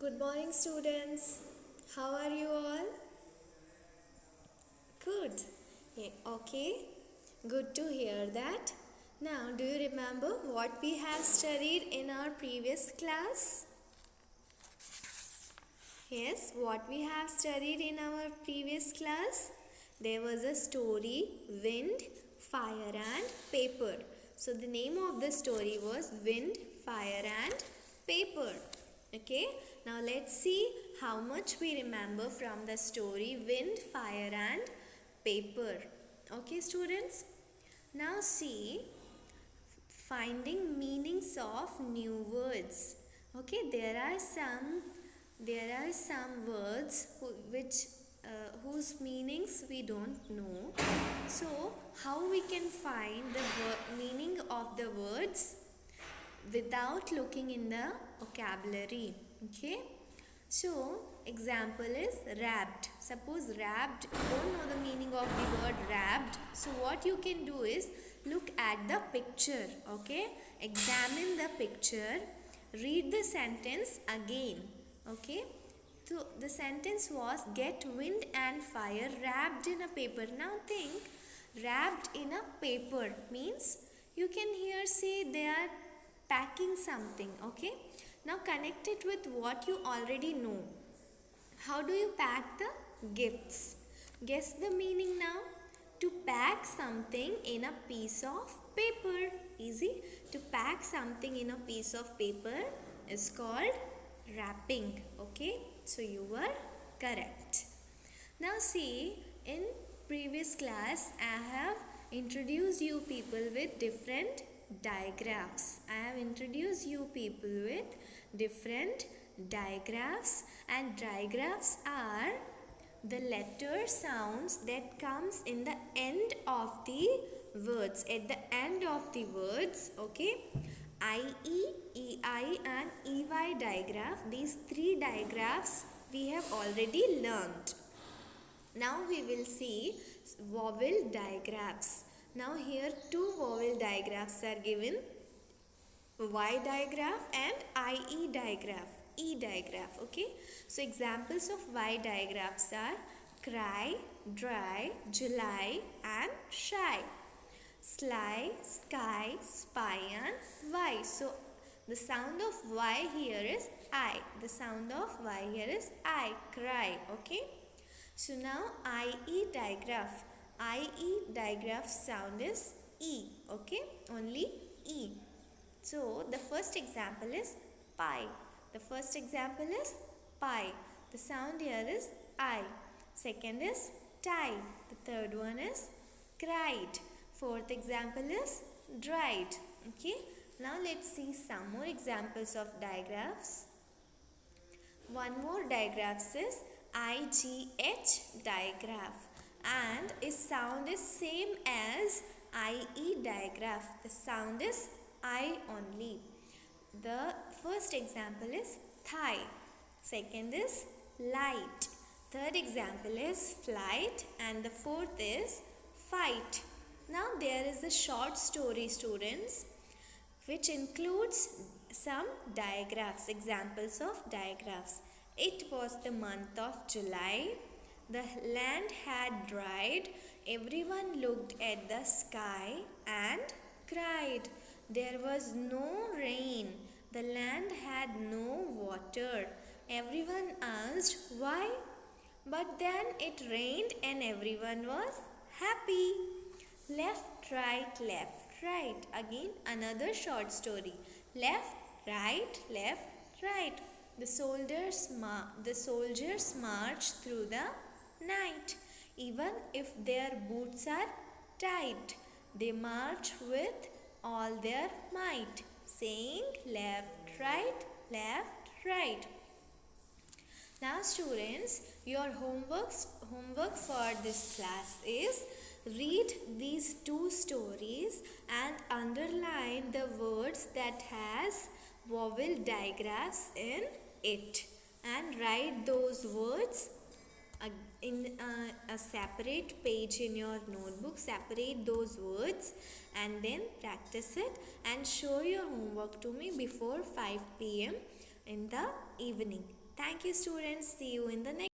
Good morning, students. How are you all? Good. Okay. Good to hear that. Now, do you remember what we have studied in our previous class? Yes, what we have studied in our previous class? There was a story, Wind, Fire and Paper. So, the name of the story was Wind, Fire and Paper. Okay, now let's see how much we remember from the story Wind, Fire and Paper. Okay, students, now see finding meanings of new words. Okay, there are some words whose meanings we don't know. So how we can find the meaning of the words without looking in the vocabulary? Okay, so example is wrapped. Suppose wrapped, you don't know the meaning of the word wrapped, so what you can do is look at the picture. Okay, examine the picture, read the sentence again. Okay, so the sentence was get wind and fire wrapped in a paper. Now think, wrapped in a paper means you can here say they are packing something. Okay, now connect it with what you already know. How do you pack the gifts? Guess the meaning now. To pack something in a piece of paper. Easy. To pack something in a piece of paper is called wrapping. Okay, so you were correct. Now see, in previous class I have introduced you people with different digraphs. I have introduced you people with different digraphs, and digraphs are the letter sounds that comes in the end of the words. At the end of the words, okay, IE, EI and EY digraph, these three digraphs we have already learned. Now we will see vowel digraphs. Now here two vowel digraphs are given, Y digraph and IE digraph, E digraph. Okay, so examples of Y digraphs are cry, dry, July and shy. Sly, sky, spy and Y. So the sound of Y here is I. The sound of Y here is I, cry. Okay, so now IE digraph. IE digraph sound is E. Okay, only E. So the first example is pie. The first example is pie. The sound here is I. Second is tie. The third one is cried. Fourth example is dried. Okay. Now let's see some more examples of digraphs. One more digraph is IGH digraph, and its sound is same as IE digraph. The sound is I only. The first example is thigh. Second is light. Third example is flight, and the fourth is fight. Now there is a short story, students, which includes some digraphs, examples of digraphs. It was the month of July. The land had dried. Everyone looked at the sky and cried. There was no rain. The land had no water. Everyone asked why. But then it rained and everyone was happy. Left, right. Again another short story. Left, right. The soldiers march through the night. Even if their boots are tight, they march with all their might, saying left, right. Now students, your homework for this class is read these two stories and underline the words that has vowel digraphs in it, and write those words in a separate page in your notebook. Separate those words and then practice it and show your homework to me before 5 p.m. in the evening. Thank you, students. See you in the next